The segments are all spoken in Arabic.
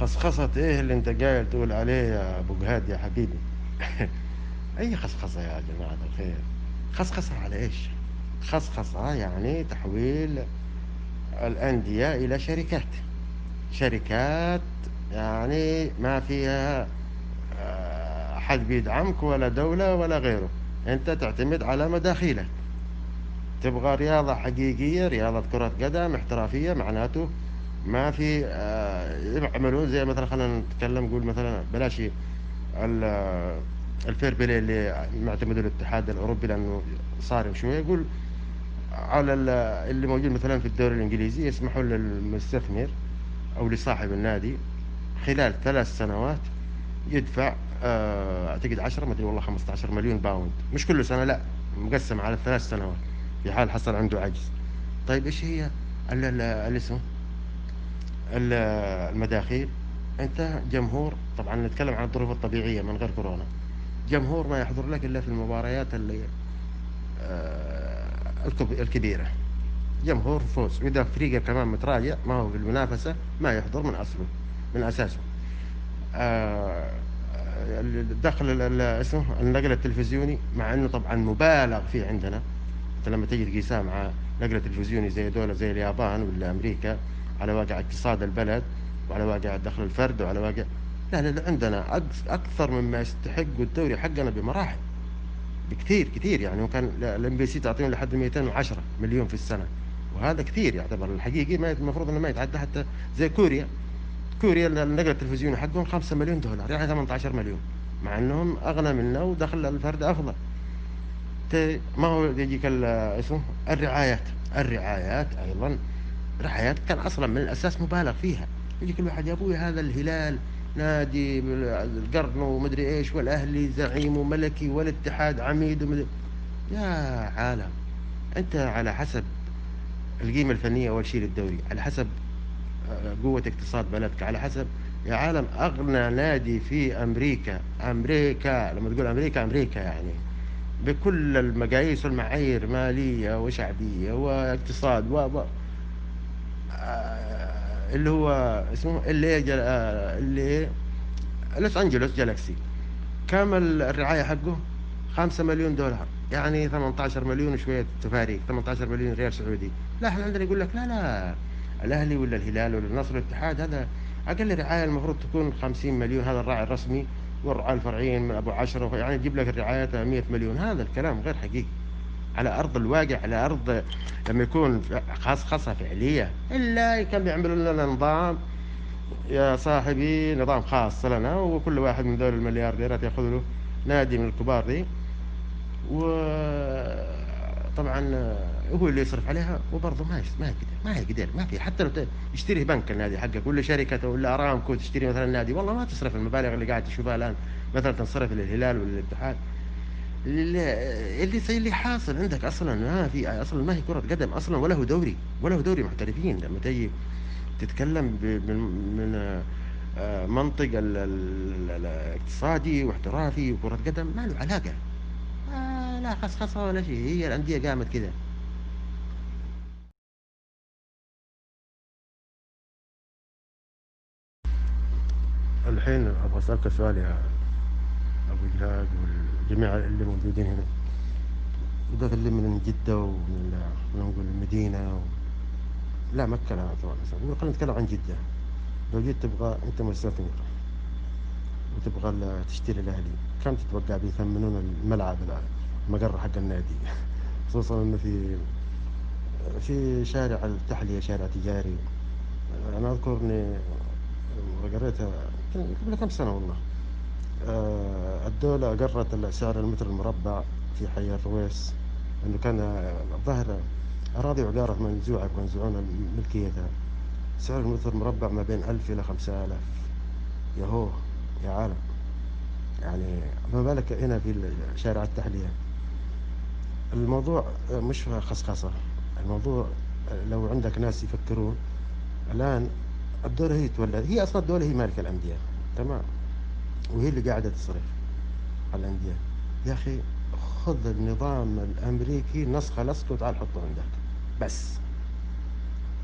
خصخصة ايه اللي انت قايل تقول عليه يا ابو جهاد يا حبيبي؟ اي خصخصة يا جماعة الخير؟ خصخصة على ايش؟ خصخصة يعني تحويل الأندية إلى شركات. شركات يعني ما فيها حد بيدعمك ولا دولة ولا غيره. أنت تعتمد على مداخيلك. تبغى رياضة حقيقية، رياضة كرة قدم احترافية، معناته ما في يعملون زي مثلا، خلينا نتكلم نقول مثلا بلاش الفير بلاي اللي معتمده الاتحاد الأوروبي لأنه صارم شوية. يقول على اللي موجود مثلا في الدوري الإنجليزي يسمحوا للمستثمر أو لصاحب النادي خلال 3 سنوات يدفع أعتقد 10 ما أدري والله 15 مليون باوند، مش كل سنة لا، مقسم على 3 سنوات في حال حصل عنده عجز. طيب إيش هي اسمه ال- المداخيل؟ أنت جمهور، طبعا نتكلم عن الظروف الطبيعية من غير كورونا، جمهور ما يحضر لك إلا في المباريات اللي الكبيرة، جمهور فوز، وإذا فريقه كمان متراجع ما هو في المنافسة ما يحضر من أصله من أساسه. آه، دخل اسمه النقل التلفزيوني، مع انه طبعا مبالغ فيه عندنا. انت لما تيجي تقيسها مع نقل تلفزيوني زي دولة زي اليابان ولا امريكا، على واقع اقتصاد البلد وعلى واقع دخل الفرد وعلى واقع، لا لا لا، عندنا اكثر مما يستحق الدوري حقنا بمراحل، بكثير كثير. يعني وكان الام بي سي تعطيهم لحد 210 مليون في السنة، وهذا كثير يعتبر الحقيقي، ما المفروض انه ما يتعدى حتى زي كوريا. كوريا النقل التلفزيوني حقهم 5 مليون دولار، يعني 18 مليون، مع انهم اغنى منا ودخل الفرد افضل. ما هو يجيك اسمه الرعايات. الرعايات ايضا، رعايات كان اصلا من الاساس مبالغ فيها. يجيك الواحد يا ابوي هذا الهلال نادي القرن ومدري ايش، والاهلي زعيم وملكي والاتحاد عميد يا عالم، انت على حسب القيمة الفنية اول شيء للدوري، على حسب قوة اقتصاد بلدك، على حسب. يا عالم أغنى نادي في أمريكا، أمريكا لما تقول أمريكا، أمريكا يعني بكل المقاييس والمعايير، مالية وشعبية واقتصاد اللي هو اسمه اللي لوس أنجلوس جالاكسي، كم الرعاية حقه؟ 5 مليون دولار، يعني 18 مليون وشوية تفاريق، 18 مليون ريال سعودي. لا احنا عندنا يقول لك لا لا، الأهلي ولا الهلال ولا النصر والاتحاد هذا أقل رعاية المفروض تكون 50 مليون، هذا الراعي الرسمي، والرعاة الفرعيين من أبو 10، يعني يجيب لك الرعايات 100 مليون. هذا الكلام غير حقيقي على أرض الواقع، على أرض لما يكون خاصة فعلية. إلا كان بيعملوا لنا نظام يا صاحبي، نظام خاص لنا، وكل واحد من ذول المليارديرات ياخذ له نادي من الكبار دي، وطبعا هو اللي يصرف عليها، وبرضه ما يقدر ما في، حتى لو يشتري بنك النادي حقك ولا شركة ولا ارامكو تشتري مثلا نادي، والله ما تصرف المبالغ اللي قاعد تشوفها الان مثلا تنصرف للهلال ولا للاتحاد. اللي حاصل عندك اصلا ما في، اصلا ما هي كرة قدم اصلا، ولا هو دوري، ولا هو دوري محترفين. لما تجي تتكلم من منطق الاقتصادي واحترافي وكرة قدم، ما له علاقة. لا خصخصة ولا شيء، هي الأندية قامت كذا. الحين أبغى أسألك سؤال يا أبو جهاد والجميع اللي موجودين هنا، بدأت اللي من جدة ومن نقول المدينة لا مكة لا طبعا، خلينا نتكلم عن جدة. لو جيت تبغى أنت مستثمر وتبغى تشتري الأهلي، كم تتوقع بيثمنون الملعب المقر حق النادي؟ خصوصا انه في شارع التحلية، شارع تجاري. انا اذكر اني قريتها قبل كم سنة والله، الدولة أقرت سعر المتر المربع في حي الرويس، انه كان الظاهر اراضي عقارة منزوعة ينزعون ملكيتها، سعر المتر المربع ما بين 1000 إلى 5000. يهو يا عالم، يعني ما بالك هنا في شارع التحلية. الموضوع مش خصخصة، الموضوع لو عندك ناس يفكرون الآن، الدولة هي تولى، هي أصلا الدولة هي مالكة الأندية، تمام، وهي اللي قاعدة تصرف على الأندية. يا أخي خذ النظام الأمريكي نسخة لصق وتعال حطه عندك بس،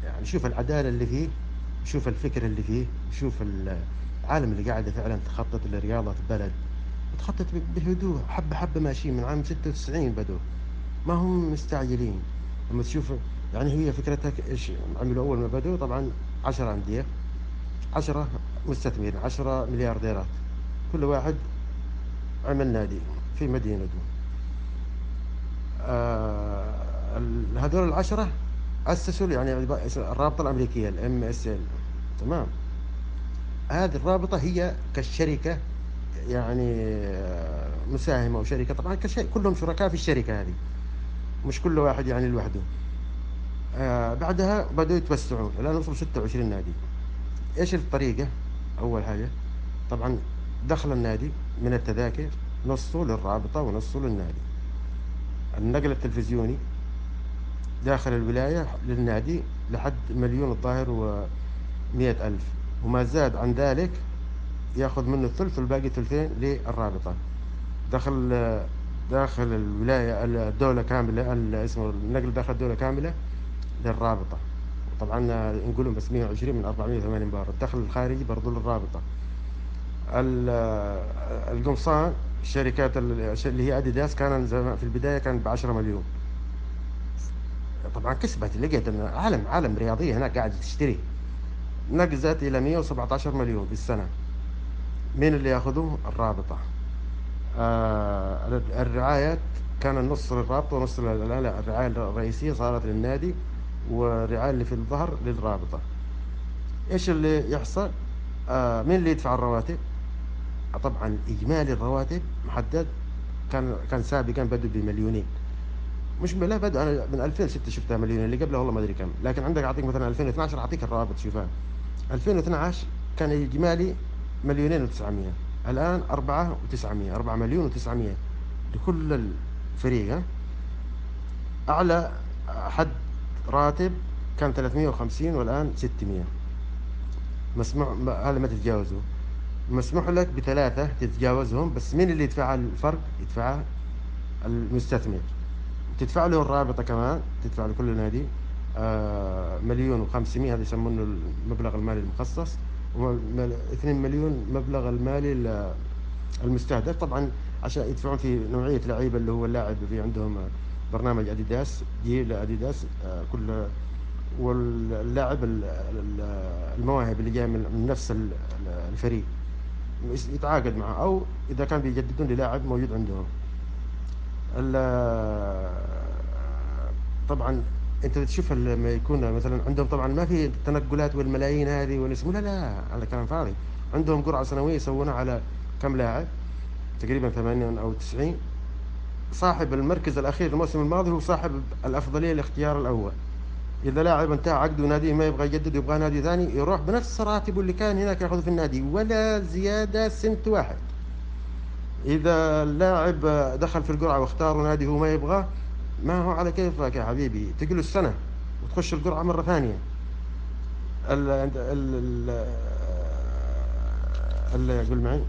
يعني شوف العدالة اللي فيه، شوف الفكر اللي فيه، شوف العالم اللي قاعدة فعلا تخطط لرياضة بلد، تخطط بهدوء، حبة حبة ماشيين من عام 96 بدوا، ما هم مستعجلين. لما تشوف يعني هي فكرتها ايش عملوا أول ما بدوا؟ طبعا 10 أندية، 10 مستثمرين، 10 مليارديرات، كل واحد عمل نادي في مدينته. هذول العشرة أسسوا يعني الرابطة الأمريكية MSL. تمام. هذه الرابطة هي كالشركة، يعني مساهمة أو شركة، طبعا كلهم شركاء في الشركة هذه، مش كل واحد يعني لوحده. بعدها بدأوا يتوسعون، الآن وصلوا 26 نادي. إيش الطريقة؟ أول حاجة طبعا دخل النادي من التذاكر نصه للرابطة ونصه للنادي. النقل التلفزيوني داخل الولاية للنادي لحد مليون الظاهر و100 ألف، وما زاد عن ذلك ياخذ منه الثلث والباقي ثلثين للرابطة. داخل الولاية الدولة كاملة، اسمه النقل داخل الدولة كاملة للرابطة. طبعا نقولهم بس 120 من 480 بار. الدخل الخارجي برضو للرابطة. القمصان الشركات اللي هي اديداس كان في البداية كانت ب10 مليون. طبعا كسبت، لقيت ان عالم رياضية هناك قاعد تشتري، نقزت الى 117 مليون في السنة. مين اللي ياخذوه؟ الرابطة. الرعايات كان النص للرابطة ونص الآن لا، الرعاية الرئيسية صارت للنادي، والرعاية اللي في الظهر للرابطة. ايش اللي يحصل؟ مين اللي يدفع الرواتب؟ طبعا اجمالي الرواتب محدد، كان سابقا بدوا بمليونين، مش لا بدأ انا من 2006 شفتها مليون، اللي قبله والله ما ادري كم، لكن عندك اعطيك مثلا 2012 اعطيك الروابط شوفها. 2012 كان اجمالي مليونين و900، الان 4 و900، 4 مليون و900 لكل الفريق. اعلى حد راتب كان 350 والان 600. مسموح هذا ما تتجاوزه، مسموح لك ب3 تتجاوزهم، بس مين اللي يدفع الفرق؟ يدفعه المستثمر. تدفع له الرابطة كمان، تدفع لكل نادي مليون و500، هذا يسمونه المبلغ المالي المخصص، و2 مليون مبلغ المالي المستهدف. طبعا عشان يدفعون في نوعية لعيبة، اللي هو اللاعب في عندهم برنامج اديداس، جيل اديداس كل، واللاعب المواهب اللي جاي من نفس الفريق يتعاقد معه، او اذا كان بيجددون للاعب موجود عندهم. طبعا انت تشوف لما يكون مثلا عندهم، طبعا ما في تنقلات والملايين هذه والاسم، لا هذا كلام فاضي. عندهم قرعة سنوية يسوونها على كم لاعب، تقريبا 80 او 90. صاحب المركز الاخير الموسم الماضي هو صاحب الافضلية الاختيار الاول. اذا لاعب انتهى عقده وناديه ما يبغى يجدد يبغى نادي ثاني، يروح بنفس راتبه اللي كان هناك ياخذه في النادي، ولا زيادة سنت واحد. اذا اللاعب دخل في القرعة واختار نادي هو ما يبغاه، ما هو على كيفك يا حبيبي، تقله السنة وتخش القرعة مرة ثانية. ال ال قول معي،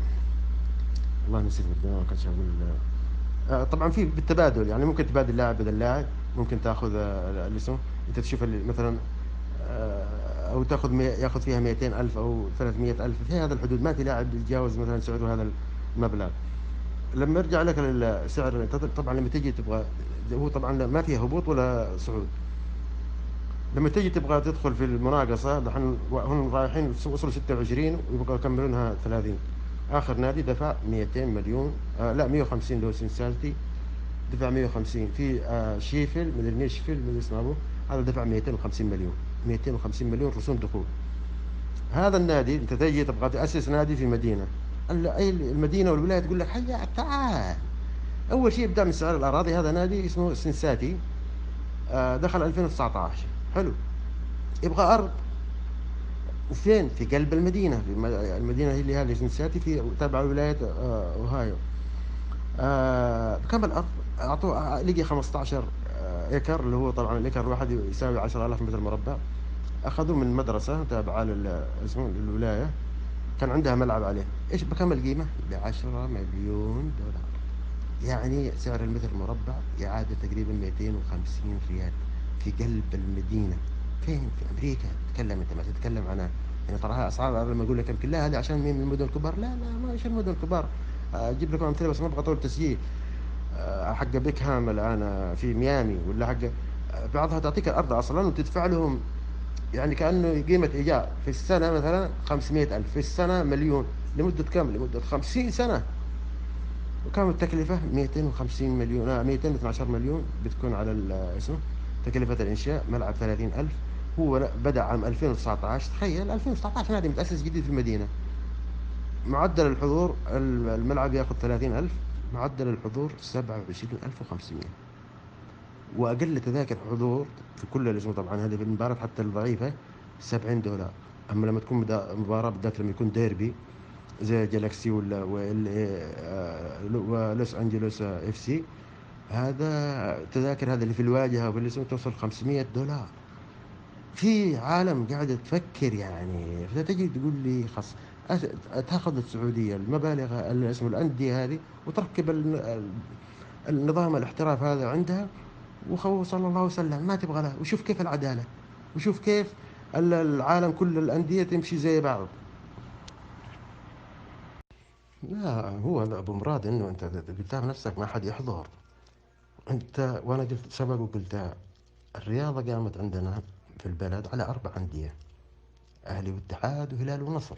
والله نسيت بالدماغ، ما كنتش اقول. طبعا في بالتبادل، يعني ممكن تبادل لاعب بدل لاعب، ممكن تاخذ اللي اسمه، انت تشوف اللي مثلا او تاخذ ياخذ فيها 200 ألف او 300 ألف، في هذا الحدود، ما في لاعب يتجاوز مثلا سعره هذا المبلغ. لما يرجع لك السعر، طبعا لما تجي تبغى، هو طبعا ما فيها هبوط ولا صعود. لما تجي تبغى تدخل في المناقصة دحين، هم رايحين وصلوا 26 ويبغوا يكملونها 30. آخر نادي دفع 200 مليون، لا 150 لو سنسالتي دفع 150. في شيفيل مدري نيشفيل مدري اسمه أبوه، هذا دفع 250 مليون، 250 مليون رسوم دخول. هذا النادي أنت تجي تبغى تأسس نادي في مدينة، أي المدينة والولاية تقول لك هيا تعال. أول شيء يبدأ من سعر الأراضي. هذا نادي اسمه سنساتي، دخل 2019، حلو، يبغى أرض، وفين؟ في قلب المدينة، في المدينة هي اللي هذه سنساتي، في تابعة لولاية أوهايو. بكم الأرض؟ أعطوه، لقي 15 إيكر، اللي هو طبعا الإيكر الواحد يساوي 10,000 متر مربع. أخذوه من مدرسة تابعة اسمه للولاية، كان عندها ملعب عليه. إيش بكم القيمة؟ ب10 مليون دولار، يعني سعر المتر مربع إعادة تقريبا 250 ريال في قلب المدينة. فين؟ في أمريكا. تتكلم أنت ما تتكلم عنها يعني تراها أسعار لما أقول لك يمكن لا هذه عشان مين من المدن الكبار، لا لا ما إيش المدن الكبار. أجيب لكم أمثلة بس ما أبغى أطول تسجيل. حق بيكهام الآن في ميامي ولا حق بعضها تعطيك الأرض أصلا وتدفع لهم يعني كأنه قيمة إيجار في السنة مثلا 500,000 في السنة مليون لمدة كم؟ لمدة 50 سنة. وكم التكلفة؟ 250 مليون 212 مليون بتكون على اسمه تكلفة الإنشاء. ملعب 30,000. هو بدأ عام 2019. تخيل 2019 نادي متأسس جديد في المدينة. معدل الحضور الملعب ياخذ 30,000. معدل الحضور 27,500. وأقل تذاكر حضور في كل الأسبوع طبعا هذه في المباراة حتى الضعيفة $70. أما لما تكون مباراة بالذات لما يكون ديربي زي جالاكسي ولوس أنجلوس اف سي، هذا تذاكر هذا اللي في الواجهة وفي اللي توصل $500. في عالم قاعدة تفكر يعني فتجي تقول لي تاخذ السعودية المبالغ اللي اسمه الأندية هذه وتركب النظام الاحتراف هذا عندها صلى الله وسلم ما تبغى له. وشوف كيف العدالة وشوف كيف العالم كل الأندية تمشي زي بعض. لا هو أبو مراد إنه أنت قلتها بنفسك ما حد يحضر. أنت وأنا قلت سبق وقلتها. الرياضة قامت عندنا في البلد على 4 أندية: أهلي واتحاد وهلال ونصر.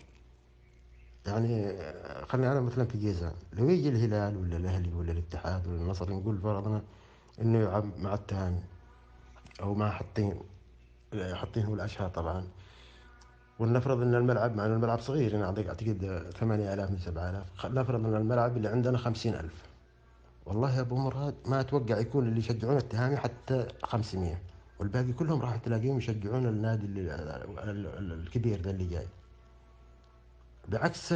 يعني خليني أنا مثلا في جيزان لو يجي الهلال ولا الأهلي ولا الاتحاد ولا النصر نقول فرضنا إنه يلعب مع التهامي أو مع حطين هو الأشهر طبعا. ولنفرض ان الملعب مع ان الملعب صغير انا اعتقد 8,000 من 7,000. نفرض ان الملعب اللي عندنا 50,000. والله يا ابو مراد ما اتوقع يكون اللي يشجعون التهامي حتى 500 والباقي كلهم راح تلاقيهم يشجعون النادي الكبير ده اللي جاي. بعكس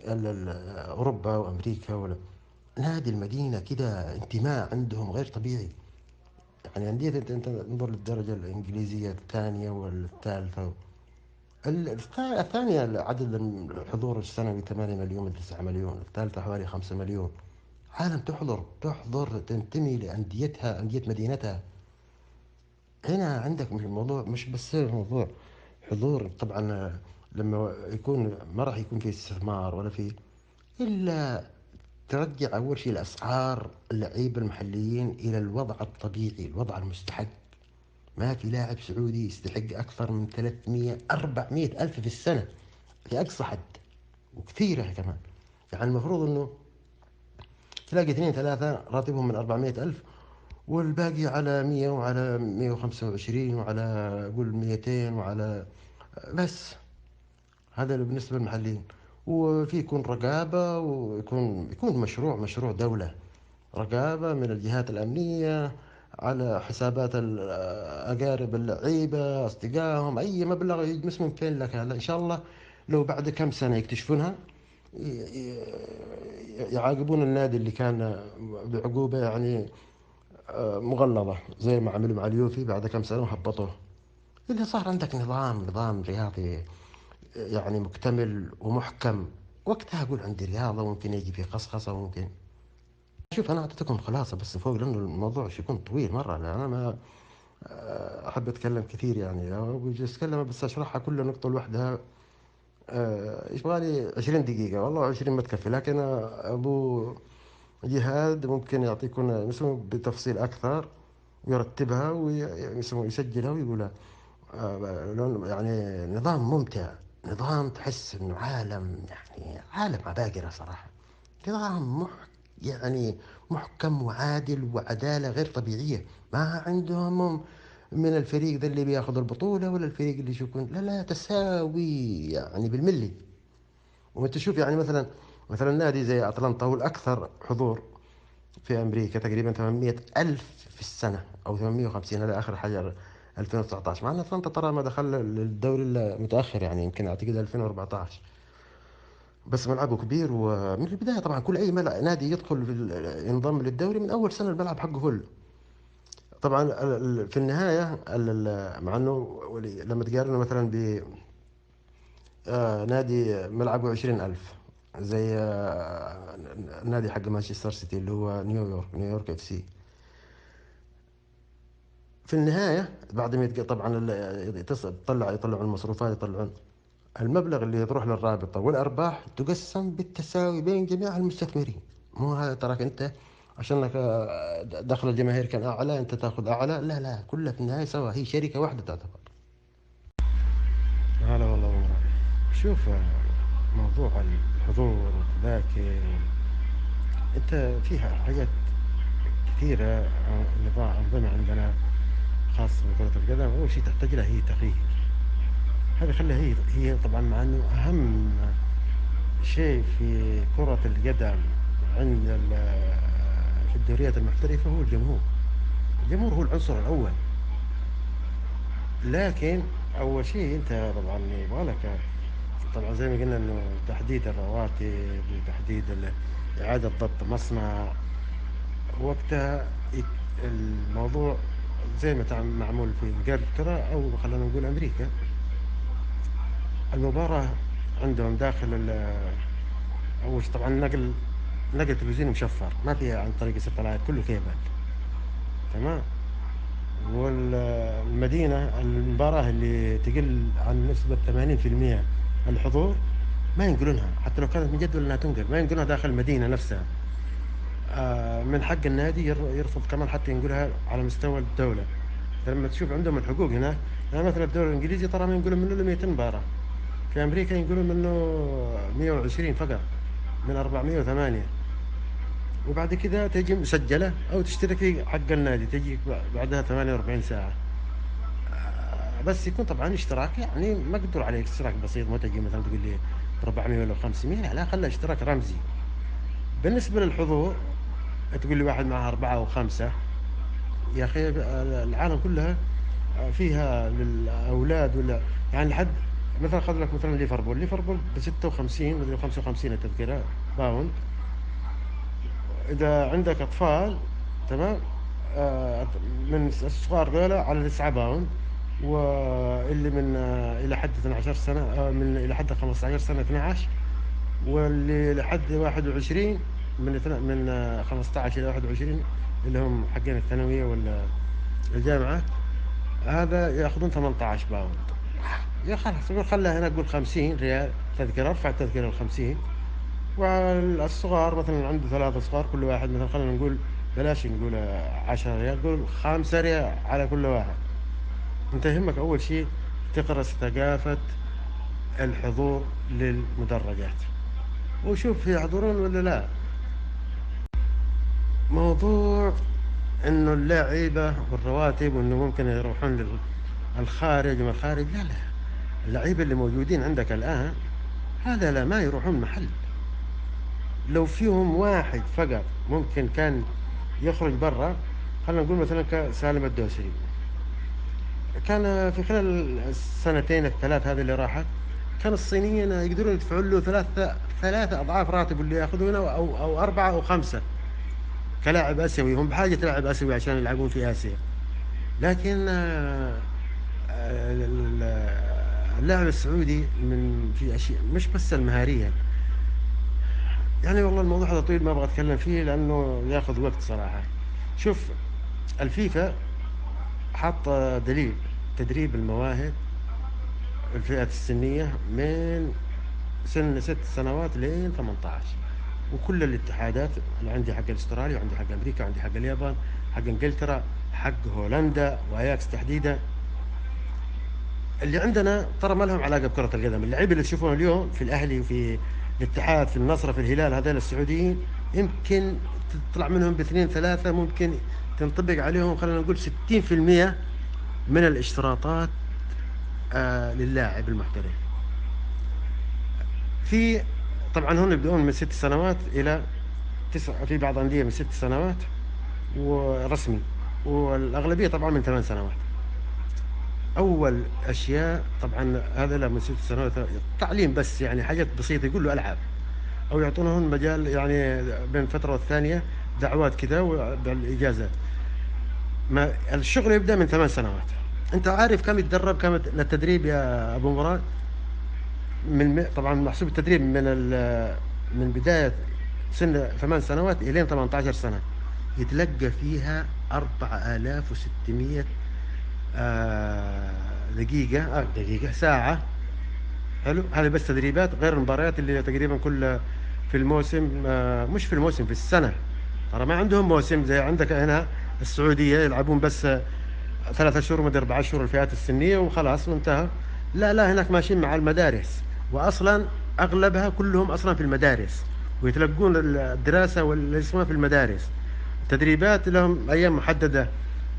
اوروبا وامريكا نادي المدينه كده انتماء عندهم غير طبيعي. يعني انديه انت انظر للدرجه الانجليزيه الثانيه والثالثه. الثانية عدد الحضور السنوي 8 مليون 9 مليون. الثالثة حوالي 5 مليون. عالم تحضر تنتمي لأنديتها أندية مدينتها. هنا عندك مش الموضوع مش بس موضوع حضور طبعا. لما يكون ما راح يكون في استثمار ولا في إلا ترجع أول شيء الأسعار اللعيبة المحليين إلى الوضع الطبيعي الوضع المستحق. ما في لاعب سعودي يستحق أكثر من 300 400 ألف في السنة في أقصى حد وكثيرة كمان. يعني المفروض إنه تلاقي 2 3 راتبهم من 400 ألف والباقي على 100 وعلى 125 وعلى قول 200 وعلى بس. هذا بالنسبة للمحليين. وفي يكون رقابة يكون مشروع دولة. رقابة من الجهات الأمنية على حسابات أقارب اللعيبة أصدقائهم أي مبلغ يجمس من فين لك هلا إن شاء الله. لو بعد كم سنة يكتشفونها يعاقبون النادي اللي كان بعقوبة يعني مغلظة زي ما عملوا مع اليوفي بعد كم سنة وهبطوه. اللي صار عندك نظام رياضي يعني مكتمل ومحكم. وقتها أقول عندي رياضة ممكن يجي في قصقصة ممكن. شوف أنا أعطيتكم خلاصة بس فوق لأنه الموضوع يكون طويل مرة لأن أنا ما أحب أتكلم كثير يعني بجي أتكلم بس أشرحها كل نقطة لوحدها. يبغالي 20 دقيقة والله 20 ما تكفي. لكن أبو جهاد ممكن يعطيكم اسمه بتفصيل أكثر ويرتبها ويسجلها ويقولها. يعني نظام ممتع. نظام تحس إنه عالم يعني عالم عباقرة صراحة. نظام يعني محكم وعادل وعدالة غير طبيعية. ما عندهم من الفريق ذا اللي بياخذ البطولة ولا الفريق اللي يكون لا لا تساوي يعني بالملي. وانت تشوف يعني مثلا نادي زي أتلانتا هو الأكثر حضور في أمريكا تقريبا 800 ألف في السنة أو 850 هذا آخر حاجة 2019. مع أن أتلانتا ترى ما دخل الدوري إلا متأخر يعني يمكن أعتقد 2014. بس ملعبه كبير ومن البداية طبعا كل أي نادي يدخل ينضم للدوري من أول سنة الملعب حقه فل. طبعا في النهاية مع أنه لما تقارنه مثلا نادي ملعبه 20,000 زي النادي حق مانشستر سيتي اللي هو نيويورك اف سي. في النهاية بعد ما طبعا يطلعون المصروفات، يطلعون المبلغ اللي يروح للرابطة والأرباح تقسم بالتساوي بين جميع المستثمرين. مو هذا تراك أنت عشان لك دخل الجماهير كان أعلى أنت تأخذ أعلى، لا لا، كلها في النهاية سوا، هي شركة واحدة تعتبر. هلا والله أبو مراد. شوف موضوع الحضور والتذاكر، أنت فيها حاجات كثيرة. نظام أنظمة عندنا خاصة بكرة القدم، أول شيء تحتاج لها هي تغيير. هذا خليها هي طبعا، مع أنه أهم شيء في كرة القدم عند في الدوريات المحترفة هو الجمهور. الجمهور هو العنصر الأول. لكن أول شيء أنت طبعا يبغالك، طبعا زي ما قلنا إنه تحديد الرواتب وتحديد إعادة ضبط مصنع. وقتها الموضوع زي ما معمول في إنجلترا أو خلينا نقول أمريكا. المباراة عندهم داخل أول شيء طبعا نقل تلفزيوني مشفر، ما فيها عن طريق الستلايت، كله كيبل. تمام. والمدينة المباراة اللي تقل عن نسبة 80% الحضور ما ينقلونها، حتى لو كانت من جدول انها تنقل ما ينقلونها داخل المدينة نفسها. من حق النادي يرفض كمان حتى ينقلها على مستوى الدولة. لما تشوف عندهم الحقوق هنا، يعني مثلا الدوري الانجليزي ترى ما ينقلون منه الا 200 مباراة، في امريكا ينقلون منه 120 فقط من 408. وبعد كذا تجي مسجلة أو تشترك في حق النادي، تجي بعدها 48 ساعة. بس يكون طبعا اشتراك يعني مقدور عليه، اشتراك بسيط، ما تجي مثلا تقول لي ب 400 ولا 500، لا خلى اشتراك رمزي. بالنسبة للحضور تقول لي واحد معها 4 أو 5، يا أخي العالم كلها فيها للأولاد ولا يعني لحد مثلا خذ لك مثلا ليفربول ب 56 ولا 55 التذكرة باوند. إذا عندك أطفال، تمام، من الصغار ذولا على 9 باوند، واللي من إلى حد 12 سنة، من إلى حد 15 سنة 12، واللي لحد 21 من 15 إلى 21 اللي هم حقين الثانوية ولا الجامعة، هذا يأخذون 18 باوند. يا خلاص خلها هنا، أقول 50 ريال تذكرة، ارفع التذكرة 50. والصغار مثلا عنده 3 صغار، كل واحد مثلا خلينا نقول بلاش نقول 10 ريال، نقول 5 ريال على كل واحد. انت يهمك اول شيء تقرأ ثقافة الحضور للمدرجات، وشوف يحضرون ولا لا. موضوع انه اللاعيبة والرواتب وانه ممكن يروحون للخارج وما الخارج، لا لا، اللعيبة اللي موجودين عندك الآن هذا لا ما يروحون محل. لو فيهم واحد فقط ممكن كان يخرج برا، خلينا نقول مثلا كسالم الدوسري، كان في خلال السنتين الثلاث هذه اللي راحت كان الصينيين يقدرون يدفعون له ثلاثة أضعاف راتب اللي يأخذونه، أو 4 أو 5 كلاعب آسيوي. هم بحاجة لاعب آسيوي عشان يلعبون في آسيا. لكن اللاعب السعودي من في أشياء مش بس المهارية، يعني والله الموضوع هذا طويل ما أبغى أتكلم فيه لأنه يأخذ وقت صراحة. شوف، الفيفا حط دليل تدريب المواهب الفئات السنية من سن 6 سنوات لين 18، وكل الاتحادات اللي عندي حق استراليا وعندي حق أمريكا وعندي حق اليابان حق إنجلترا حق هولندا وأياكس تحديدا. اللي عندنا ترى ما لهم علاقة بكرة القدم. اللعيبة اللي تشوفون اليوم في الأهلي وفي الاتحاد في النصر في الهلال هذول السعوديين يمكن تطلع منهم باثنين ثلاثة ممكن تنطبق عليهم خلينا نقول 60% من الاشتراطات للاعب المحترف. في طبعا هم يبدؤون من 6 سنوات إلى 9، في بعض أندية من 6 سنوات ورسمي، والأغلبية طبعا من 8 سنوات. أول أشياء طبعا هذا من 6 سنوات تعليم بس، يعني حاجات بسيطة، يقول له ألعب أو يعطونهم مجال يعني بين فترة والثانية دعوات كذا بالإجازة. ما الشغل يبدأ من 8 سنوات. أنت عارف كم يتدرب كم للتدريب يا أبو مراد؟ طبعا محسوب التدريب من بداية سن 8 سنوات إلى 18 سنة يتلقى فيها 4600 دقيقة دقيقة ساعة. حلو، هذه بس تدريبات غير المباريات اللي تقريبا كل في الموسم، مش في الموسم، في السنة. ترى ما عندهم موسم زي عندك هنا السعودية، يلعبون بس 3 شهور مدة 4 شهور الفئات السنية وخلاص وانتهى. لا لا، هناك ماشيين مع المدارس، وأصلا أغلبها كلهم أصلا في المدارس، ويتلقون الدراسة واللي اسمها في المدارس. تدريبات لهم أيام محددة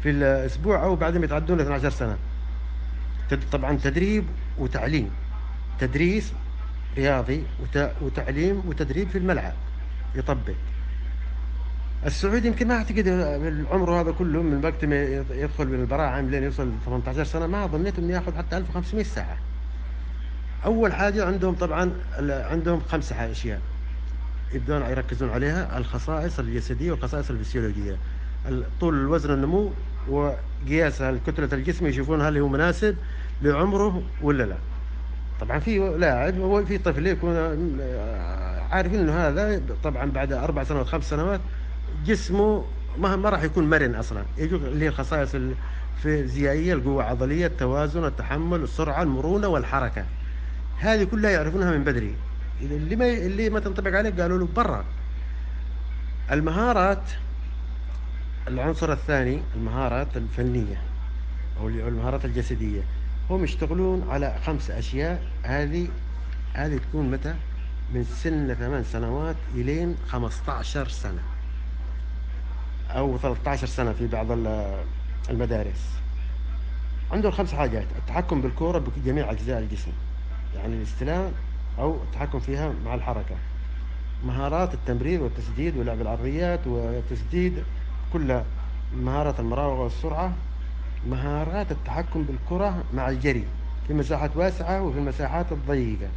في الأسبوع، أو بعدين يتعدون 12 سنة. طبعا تدريب وتعليم، تدريس رياضي وتعليم وتدريب في الملعب يطبق. السعودي يمكن ما اعتقد بالعمر هذا كله من وقت ما يدخل بالبراعم لين يوصل 18 سنه، ما ظنيت انه ياخذ حتى 1500 ساعه. اول حاجه عندهم طبعا عندهم 5 اشياء يبدون يركزون عليها: الخصائص الجسديه والخصائص الفسيولوجيه، طول الوزن، النمو، وقياس كتله الجسم، يشوفون هل هو مناسب لعمره ولا لا. طبعا في لاعب، هو في طفل يكون عارفين انه هذا طبعا بعد 4 سنوات 5 سنوات جسمه ما راح يكون مرن اصلا. يجوا اللي هي الخصائص الفيزيائيه: القوه العضليه، التوازن، التحمل، السرعه، المرونه، والحركه. هذه كلها يعرفونها من بدري. اللي ما تنطبق عليه قالوا له برا. المهارات، العنصر الثاني المهارات الفنيه او المهارات الجسديه، هم يشتغلون على 5 اشياء. هذه تكون متى؟ من سن 8 سنوات الين 15 سنه او 13 سنه في بعض المدارس. عندهم 5 حاجات: التحكم بالكرة بجميع اجزاء الجسم، يعني الاستلام او التحكم فيها مع الحركه. مهارات التمرير والتسديد ولعب العرضيات والتسديد كلها. مهارات المراوغه والسرعه. مهارات التحكم بالكرة مع الجري في مساحات واسعة وفي المساحات الضيقة.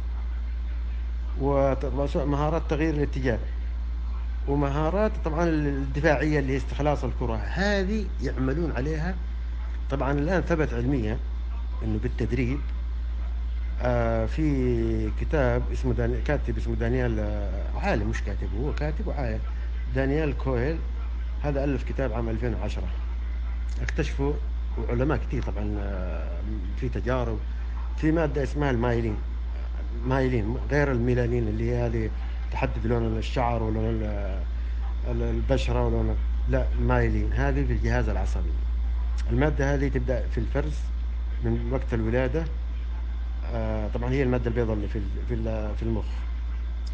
ومهارات تغيير الاتجاه. ومهارات طبعا الدفاعية اللي هي استخلاص الكرة. هذه يعملون عليها. طبعا الآن ثبت علميا أنه بالتدريب، في كتاب اسمه كاتب اسمه دانيال، عالم مش كاتب، هو كاتب وعالم، دانيال كويل. هذا ألف كتاب عام 2010. اكتشفوا، وعلماء كثير طبعا، في تجارب، في مادة اسمها المايلين. مايلين غير الميلانين اللي هي هذه تحدد لون الشعر ولون البشرة ولون، لا، مايلين هذه في الجهاز العصبي. المادة هذه تبدأ في الفرز من وقت الولادة. طبعا هي المادة البيضاء اللي في المخ.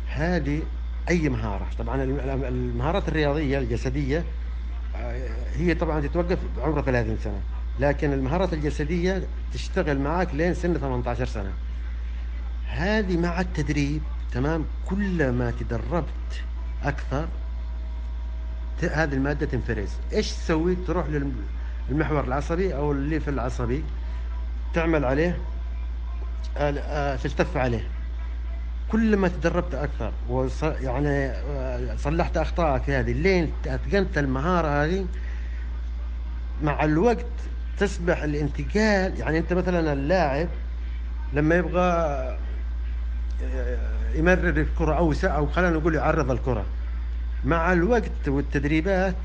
هذه أي مهارة، طبعا المهارات الرياضية الجسدية هي طبعا تتوقف بعمر 30 سنة، لكن المهارات الجسدية تشتغل معك لين سن 18 سنة. هذه مع التدريب، تمام، كل ما تدربت أكثر هذه المادة تنفرز. إيش تسوي؟ تروح للمحور العصبي أو الليف العصبي، تعمل عليه، تلتف عليه. كل ما تدربت أكثر يعني صلحت أخطائك هذه، لين أتقنت المهارة هذه، مع الوقت تصبح الانتقال. يعني أنت مثلا اللاعب لما يبغى يمرر الكرة أوسع، أو خلينا نقول يعرض الكرة، مع الوقت والتدريبات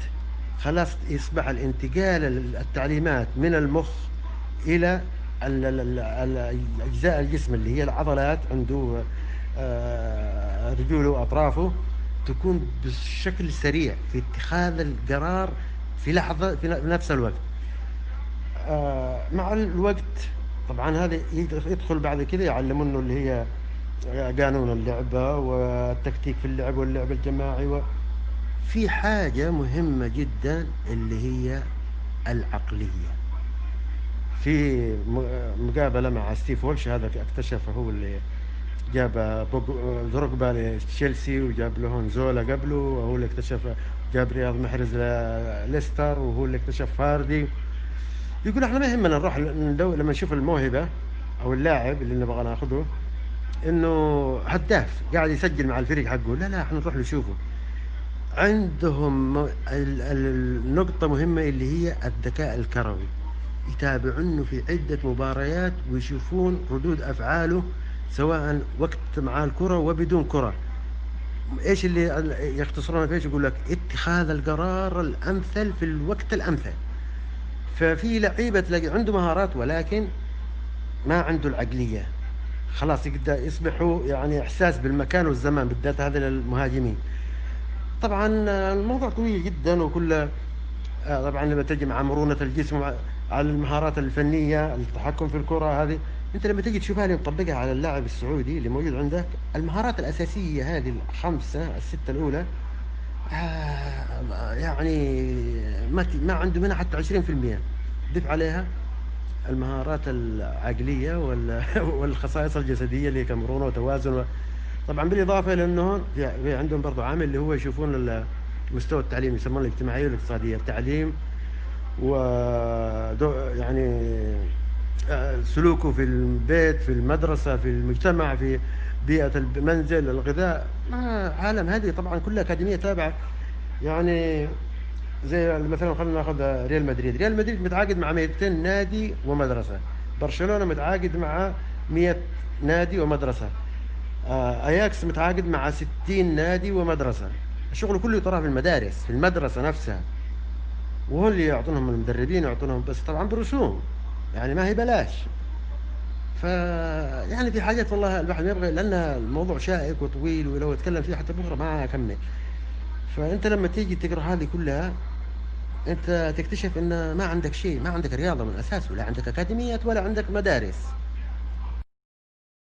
خلاص يصبح الانتقال التعليمات من المخ إلى أجزاء الجسم اللي هي العضلات، عنده رجوله وأطرافه، تكون بشكل سريع في اتخاذ القرار في لحظة، في نفس الوقت. مع الوقت طبعا هذا يدخل بعد كده يعلمونه اللي هي قانون اللعبة والتكتيك في اللعب واللعب الجماعي. في حاجة مهمة جدا اللي هي العقلية. في مقابلة مع ستيف وولش، هذا اكتشفه هو اللي جاب دروجبا لتشيلسي، وجاب لهون زولا قبله، وهو اللي اكتشف، جاب رياض محرز لليستر، وهو اللي اكتشف فاردي. يقول احنا ما يهمنا نروح لما نشوف الموهبة او اللاعب اللي نبغى ناخذه انه هداف قاعد يسجل مع الفريق حقه، لا احنا نروح نشوفه. عندهم النقطة مهمة اللي هي الذكاء الكروي. يتابعونه في عدة مباريات ويشوفون ردود أفعاله، سواء وقت مع الكرة وبدون كرة. إيش اللي يختصرونه في إيش؟ يقول لك اتخاذ القرار الأمثل في الوقت الأمثل. ففي لعيبة تلاقي عنده مهارات ولكن ما عنده العقلية، خلاص يقدر يصبحوا يعني إحساس بالمكان والزمان، بالذات هذا للمهاجمين. طبعا الموضوع طويل جدا وكله طبعا لما تجي مع مرونة الجسم على المهارات الفنية، التحكم في الكرة هذه، انت لما تجي تشوفها اللي مطبقها على اللاعب السعودي اللي موجود عندك، المهارات الأساسية هذه الخمسة الستة الأولى يعني ما عنده منها حتى 20%. ضيف عليها المهارات العقلية والخصائص الجسدية اللي هي كمرونة وتوازن. طبعا بالإضافة إلى أنه في عندهم برضو عامل اللي هو يشوفون مستوى التعليم، يسمونه الاجتماعية والاقتصادية، التعليم و يعني سلوكه في البيت، في المدرسة، في المجتمع، في بيئة المنزل، الغذاء، عالم هذه طبعا كلها أكاديمية تابعة. يعني زي مثلا خلينا ناخذ ريال مدريد متعاقد مع 200 نادي ومدرسة، برشلونة متعاقد مع 100 نادي ومدرسة، اياكس متعاقد مع 60 نادي ومدرسة. الشغل كله ترى في المدارس، في المدرسة نفسها، وهو اللي يعطونهم المدربين، يعطونهم بس طبعا برسوم، يعني ما هي بلاش. ف يعني في حاجات والله الواحد ما يبغى، لان الموضوع شائك وطويل ولو اتكلم فيه حتى بكره ما اكمل. فانت لما تيجي تقرا هذه كلها، انت تكتشف ان ما عندك شيء، ما عندك رياضه من اساسه، لا عندك اكاديميات ولا عندك مدارس.